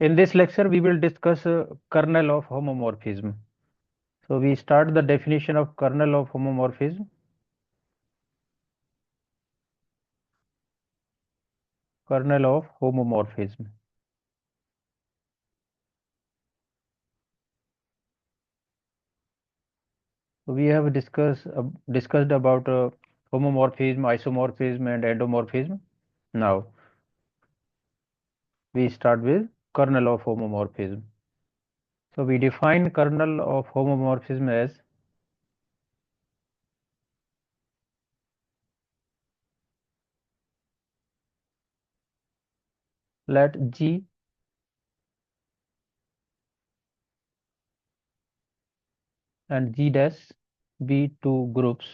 In this lecture, we will discuss kernel of homomorphism. So we start the definition of kernel of homomorphism. Kernel of homomorphism. So we have discussed about homomorphism, isomorphism, and endomorphism. Now we start with kernel of homomorphism. So we define kernel of homomorphism as let G and G dash be two groups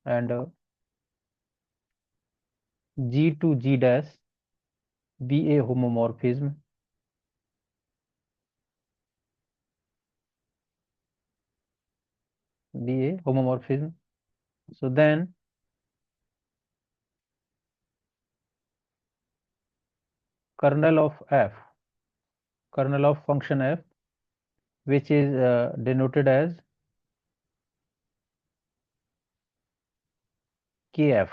and G to G dash be a homomorphism So then kernel of f, kernel of function f, which is denoted as kf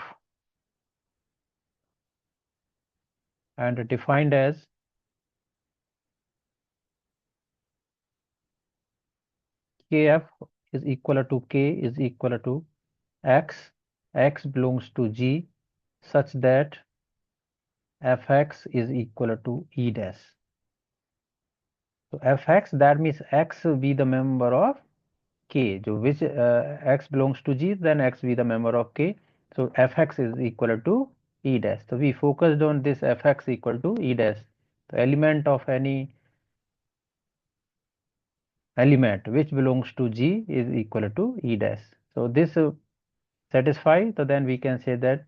and defined as kf is equal to k is equal to x, x belongs to g such that fx is equal to e dash. So fx, that means x be the member of k, so which x belongs to g, then x be the member of k. So fx is equal to e dash. So we focused on this fx equal to e dash. The element of any element which belongs to G is equal to E dash. So this satisfies, so then we can say that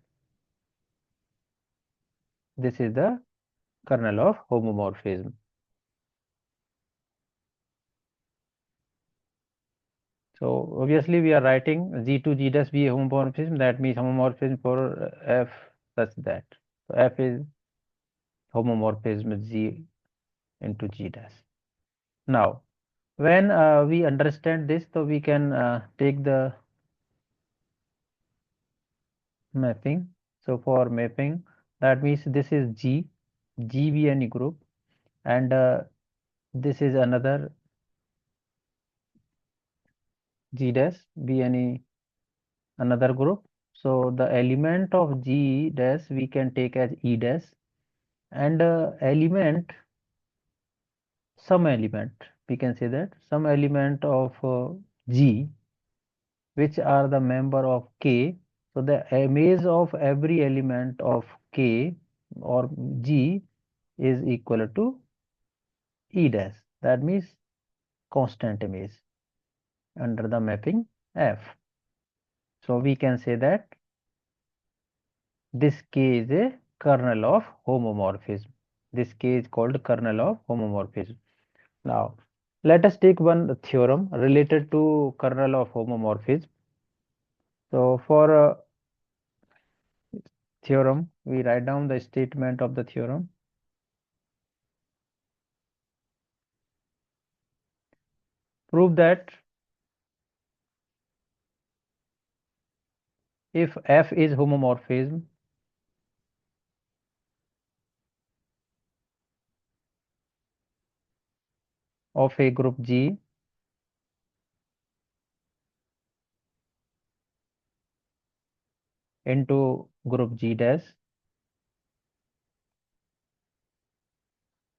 this is the kernel of homomorphism. So obviously we are writing G to G dash be a homomorphism, that means homomorphism for F such that. So F is homomorphism G into G dash. Now, when we understand this, so we can take the mapping. So for mapping, that means this is G, G be any group, and this is another G dash be any another group. So the element of G dash we can take as E dash, and some element, we can say that some element of G which are the member of K. So the image of every element of K or G is equal to E dash. That means constant image under the mapping F. So we can say that this K is a kernel of homomorphism. This K is called kernel of homomorphism. Now, let us take one theorem related to kernel of homomorphism. So for a theorem, we write down the statement of the theorem. Prove that if F is homomorphism of a group G into group G dash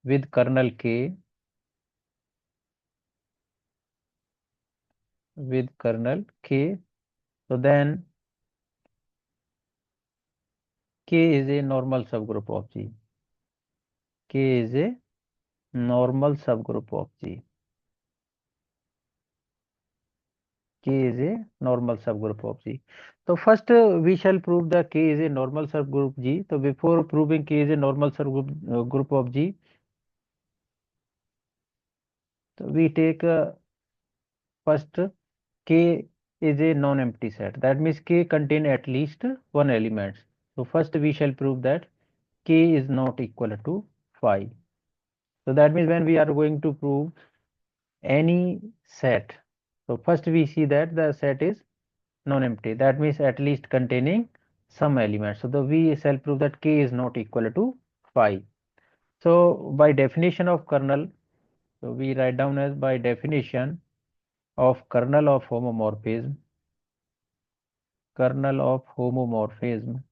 with kernel K so then K is a normal subgroup of G. K is a normal subgroup of G. K is a normal subgroup of G. So first we shall prove that K is a normal subgroup G. So before proving K is a normal subgroup group of G, so we take first K is a non-empty set. That means K contain at least one element. So first we shall prove that K is not equal to 5. So that means when we are going to prove any set, so first we see that the set is non-empty. That means at least containing some element. So we shall prove that K is not equal to 5. So by definition of kernel, so we write down as by definition of kernel of homomorphism, kernel of homomorphism,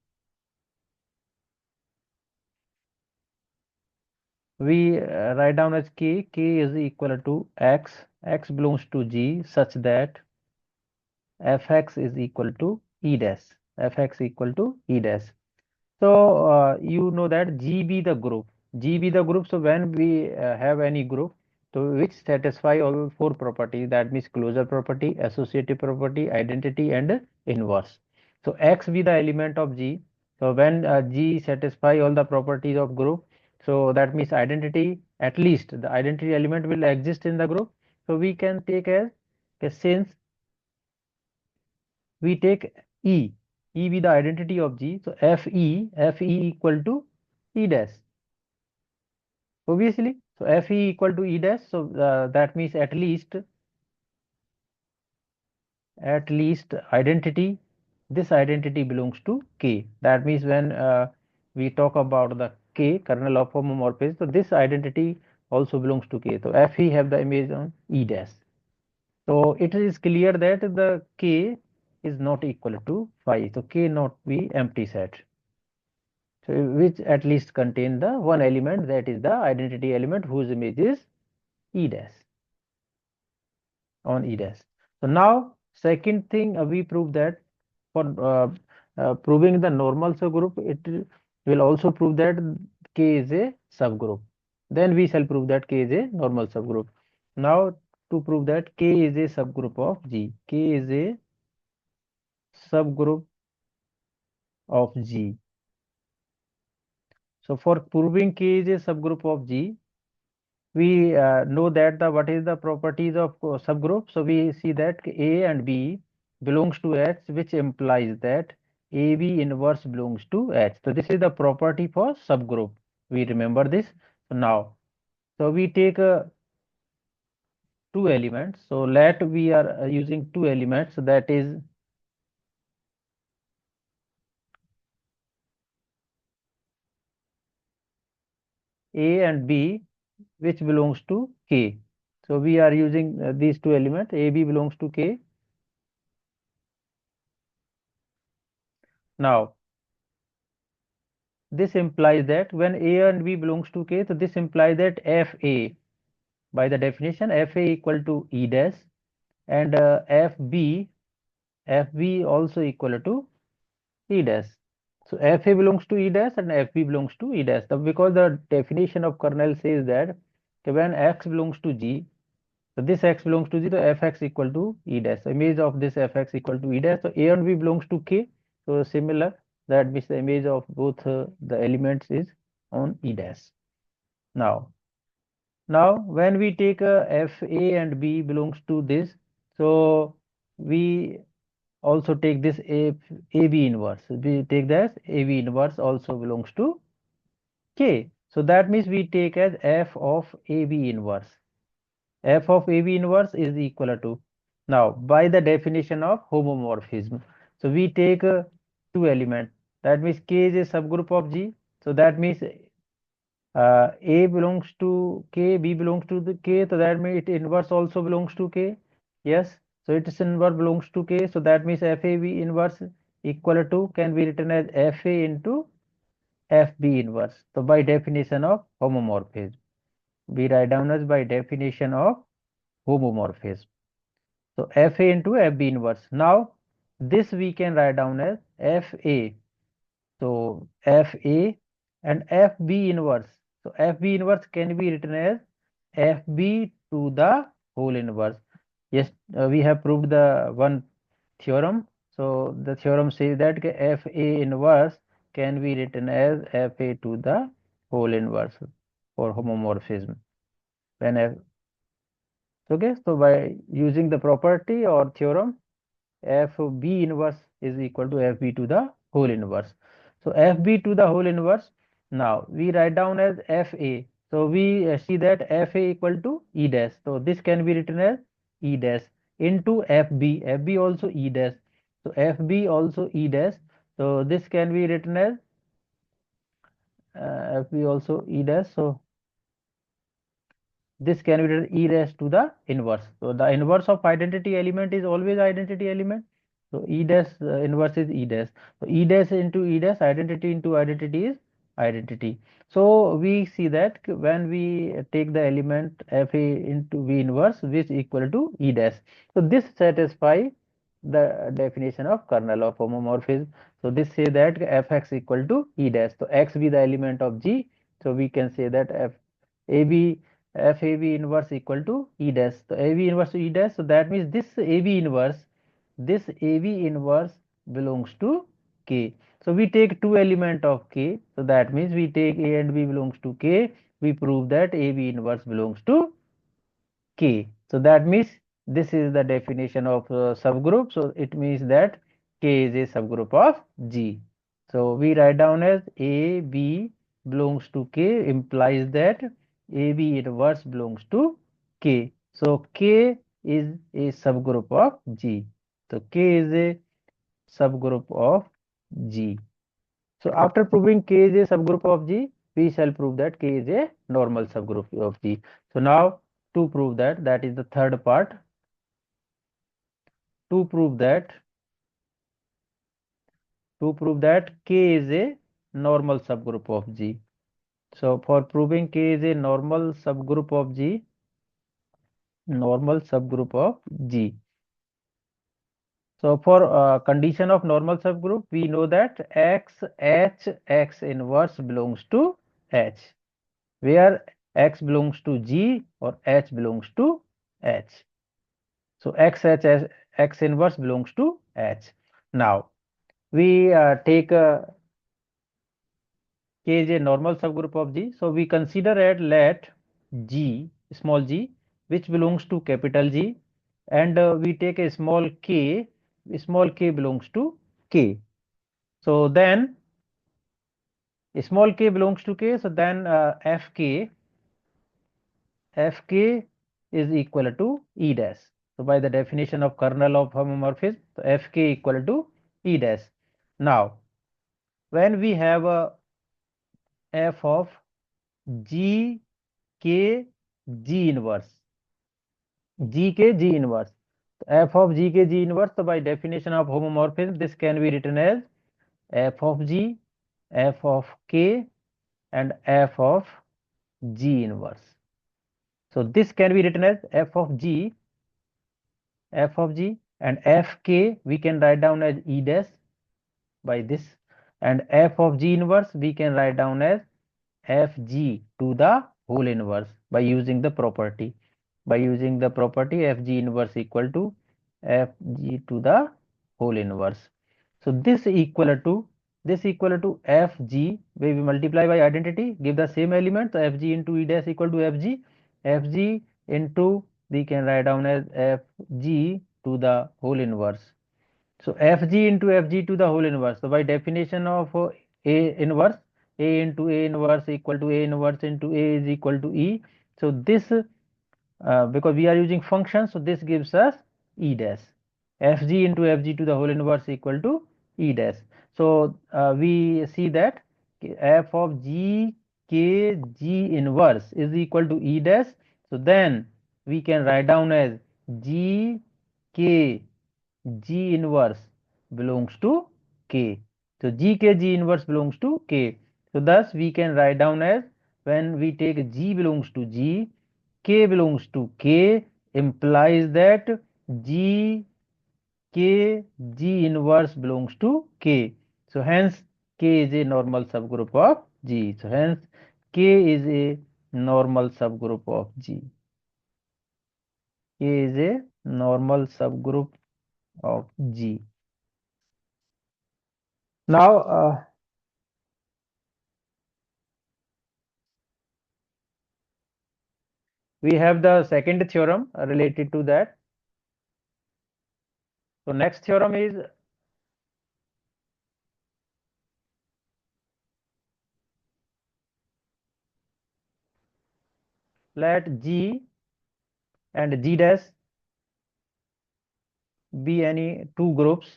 we write down as k is equal to x belongs to G such that fx is equal to e dash, fx equal to e dash. So you know that G be the group, G be the group. So when we have any group, so which satisfy all four properties, that means closure property, associative property, identity, and inverse. So X be the element of G. So when G satisfy all the properties of group, so that means identity, at least the identity element will exist in the group. So we can take as since we take E, E be the identity of G, so Fe equal to E dash, obviously. So Fe equal to E dash, so that means at least identity, this identity belongs to K. That means when we talk about the K, kernel of homomorphism, so this identity also belongs to K. So Fe have the image on E dash. So it is clear that the K is not equal to 5. So K not be empty set. So which at least contain the one element, that is the identity element whose image is E dash, on E dash. So now second thing, we prove that for proving the normal subgroup, it will also prove that K is a subgroup. Then we shall prove that K is a normal subgroup. Now to prove that K is a subgroup of G, K is a subgroup of G. So for proving K is a subgroup of G, we know that the what is the properties of subgroup. So we see that A and B belongs to H, which implies that AB inverse belongs to H. So this is the property for subgroup. We remember this. So now, so we take two elements. So let we are using two elements. So that is A and B, which belongs to K. So we are using these two elements. AB belongs to K. Now this implies that when A and B belongs to K, so this implies that FA, by the definition, FA equal to E dash, and FB also equal to E dash. So FA belongs to E dash and FB belongs to E dash. Because the definition of kernel says that when X belongs to G, so this X belongs to G, so Fx equal to E dash. So image of this Fx equal to E dash. So A and B belongs to K. So similar, that means the image of both the elements is on E dash. Now when we take FA and B belongs to this, so we also take this AB inverse. We take this AB inverse also belongs to K. So that means we take as F of AB inverse. F of AB inverse is equal to, now by the definition of homomorphism, so we take two elements. That means K is a subgroup of G. So that means A belongs to K, B belongs to the K, so that means it inverse also belongs to K. Yes, so its inverse belongs to K, so that means FAB inverse equal to can be written as FA into FB inverse. So by definition of homomorphism, we write down as by definition of homomorphism. So FA into FB inverse. Now this we can write down as FA. So FA and FB inverse. So FB inverse can be written as FB to the whole inverse. Yes, we have proved the one theorem. So the theorem says that FA inverse can be written as FA to the whole inverse for homomorphism. When F, okay, so by using the property or theorem, FB inverse is equal to FB to the whole inverse. So FB to the whole inverse. Now we write down as FA. So we see that FA equal to E dash. So this can be written as E dash into FB. FB also E dash. So FB also E dash. So this can be written as FB also E dash. So this can be written e raised to the inverse. So the inverse of identity element is always identity element. So e dash inverse is e dash. So e dash into e dash, identity into identity is identity. So we see that when we take the element fa into v inverse, which equal to e dash. So this satisfies the definition of kernel of homomorphism. So this say that fx equal to e dash. So x be the element of G. So we can say that FAB inverse equal to E dash. So AB inverse to E dash. So that means this AB inverse belongs to K. So we take two element of K. So that means we take A and B belongs to K. We prove that AB inverse belongs to K. So that means this is the definition of subgroup. So it means that K is a subgroup of G. So we write down as A, B belongs to K implies that AB inverse belongs to K. So K is a subgroup of G. So K is a subgroup of G. So after proving K is a subgroup of G, we shall prove that K is a normal subgroup of G. So now to prove that, that is the third part. To prove that, K is a normal subgroup of G. So for proving K is a normal subgroup of G, normal subgroup of G. So for condition of normal subgroup, we know that X inverse belongs to H, where X belongs to G or H belongs to H. So X inverse belongs to H. Now we take K is a normal subgroup of G. So we consider let G, small g, which belongs to capital G, and we take a small k belongs to K. So then small k belongs to K. So then Fk is equal to E dash. So by the definition of kernel of homomorphism, so Fk equal to E dash. Now when we have a f of g k g inverse, g inverse, f of g inverse, so by definition of homomorphism, this can be written as f of g, f of k, and f of g inverse. So this can be written as f of g, and fk we can write down as e dash by this, and f of g inverse we can write down as fg to the whole inverse by using the property, fg inverse equal to fg to the whole inverse. So this equal to fg, where we multiply by identity, give the same element, so fg into e dash equal to fg into we can write down as fg to the whole inverse. So fg into fg to the whole inverse. So by definition of a inverse, a into a inverse equal to a inverse into a is equal to e. So this because we are using functions, so this gives us e dash. Fg into fg to the whole inverse equal to e dash. So we see that f of g k g inverse is equal to e dash. So then we can write down as g k G inverse belongs to K. So G inverse belongs to K. So thus we can write down as, when we take G belongs to G, K belongs to K, implies that G K G inverse belongs to K. So hence K is a normal subgroup of G. So hence K is a normal subgroup of G. K is a normal subgroup of G. Now we have the second theorem related to that. So next theorem is let G and G dash be any two groups,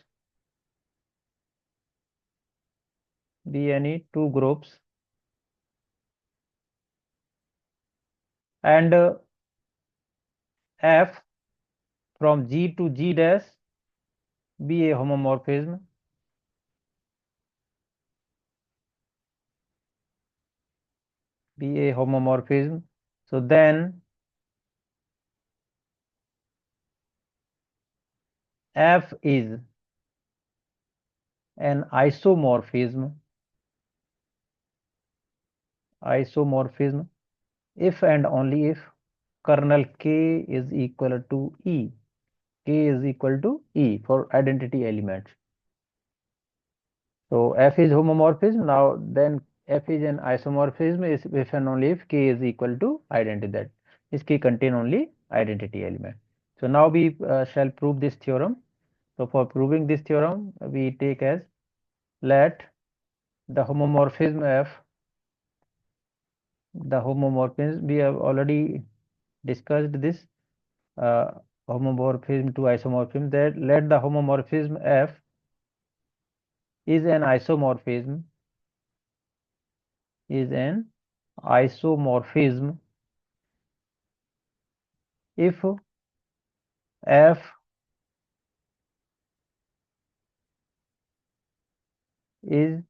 and F from G to G dash be a homomorphism, So then F is an isomorphism if and only if kernel K is equal to E. K is equal to E for identity elements. So F is homomorphism. Now then F is an isomorphism is if and only if K is equal to identity, that is K contain only identity element. So now we shall prove this theorem. So for proving this theorem we take as let the homomorphism F, we have already discussed this homomorphism to isomorphism, that let the homomorphism F is an isomorphism is an isomorphism if F is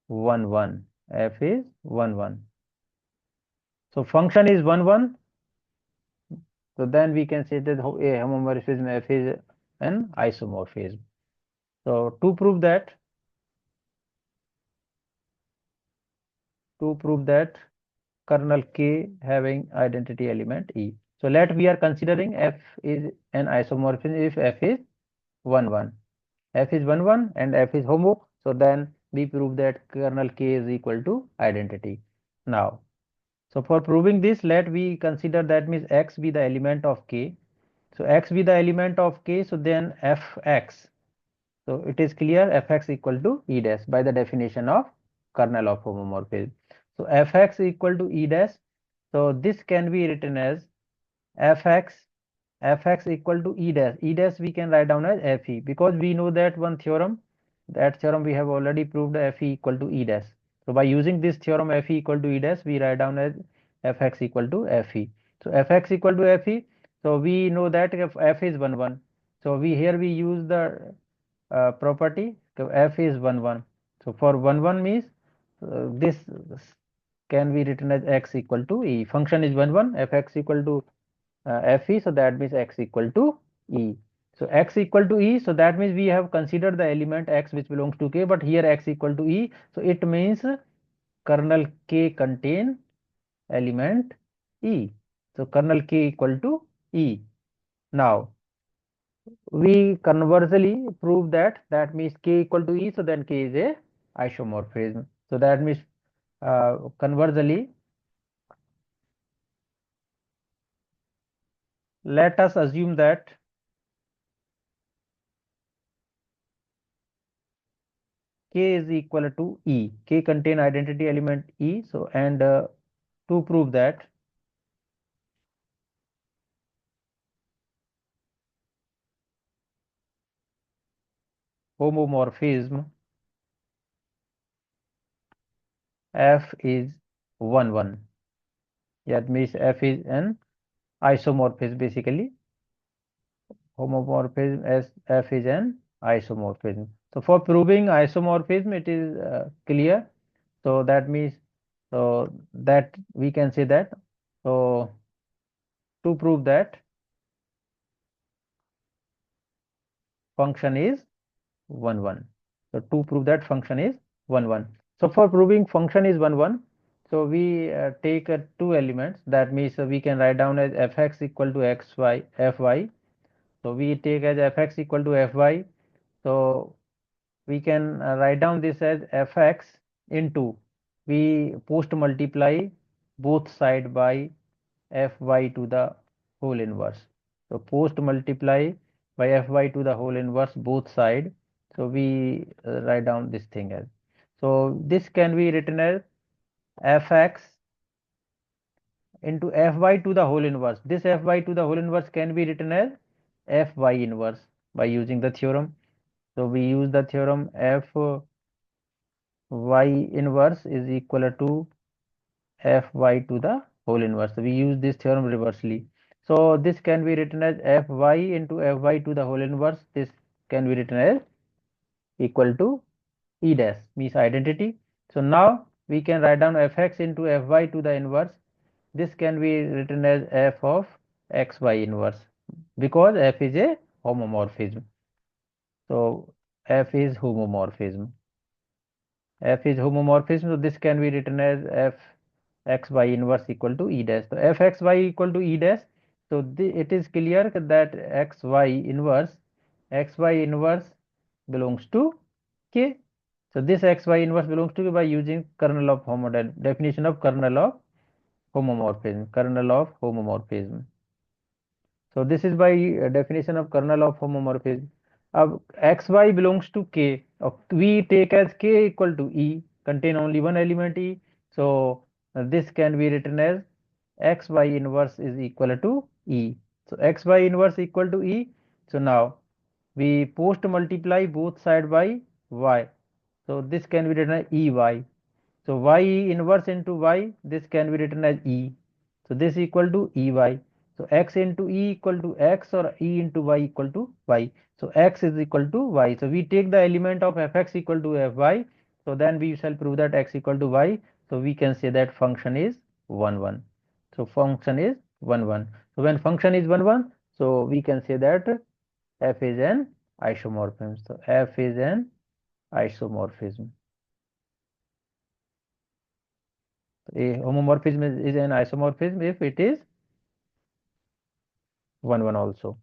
1 1. F is 1 1. So function is 1 1. So then we can say that a homomorphism F is an isomorphism. So to prove that kernel K having identity element E. So let we are considering F is an isomorphism if F is 1 1. F is 1 1 and F is homo. So then we prove that kernel K is equal to identity. Now, so for proving this, let we consider that means X be the element of K. So X be the element of K. So then Fx. So it is clear Fx equal to E dash by the definition of kernel of homomorphism. So Fx equal to E dash. So this can be written as Fx equal to E dash. E dash we can write down as Fe because we know that one theorem. That theorem we have already proved Fe equal to E dash. So by using this theorem Fe equal to E dash, we write down as Fx equal to Fe. So Fx equal to Fe. So we know that if F is 1 1. So we use the property. So F is 1 1. So for 1 1 means this can be written as x equal to E. Function is 1 1. Fx equal to Fe, so that means x equal to E. So x equal to E, so that means we have considered the element x which belongs to K, but here x equal to E, so it means kernel K contain element E. So kernel K equal to E. Now we conversely prove that means K equal to E, so then K is a isomorphism. So that means conversely, let us assume that K is equal to E. K contain identity element E. So and to prove that homomorphism F is 1 1. That means F is an isomorphism basically. Homomorphism as F is an isomorphism. So for proving isomorphism, it is clear. So that means that we can say that. So to prove that function is 1 1. So to prove that function is 1 1. So for proving function is 1 1, so we take two elements. That means we can write down as fx equal to xy fy. So we take as fx equal to fy. So we can write down this as fx into, we post multiply both side by fy to the whole inverse. So post multiply by fy to the whole inverse both side. So we write down this thing as, so this can be written as fx into fy to the whole inverse. This fy to the whole inverse can be written as fy inverse by using the theorem. So we use the theorem fy inverse is equal to fy to the whole inverse. So we use this theorem reversely. So this can be written as fy into fy to the whole inverse. This can be written as equal to e dash, means identity. So now we can write down fx into fy to the inverse. This can be written as f of xy inverse because f is a homomorphism. So f is homomorphism. F is homomorphism, so this can be written as f xy inverse equal to e dash. So f xy equal to e dash. So it is clear that xy inverse belongs to k. So this xy inverse belongs to k by using kernel of definition of kernel of homomorphism. Kernel of homomorphism. So this is by definition of kernel of homomorphism. Xy belongs to K. We take as K equal to E, contain only one element E. So this can be written as xy inverse is equal to E. So xy inverse equal to E. So now we post multiply both side by y. So this can be written as EY. So y inverse into y, this can be written as E. So this equal to EY. So x into E equal to x or E into y equal to y. So x is equal to y. So we take the element of fx equal to fy. So then we shall prove that x equal to y. So we can say that function is 1 1. So function is 1 1. So when function is 1 1, so we can say that f is an isomorphism. So f is an isomorphism. A homomorphism is an isomorphism if it is 1 1 also.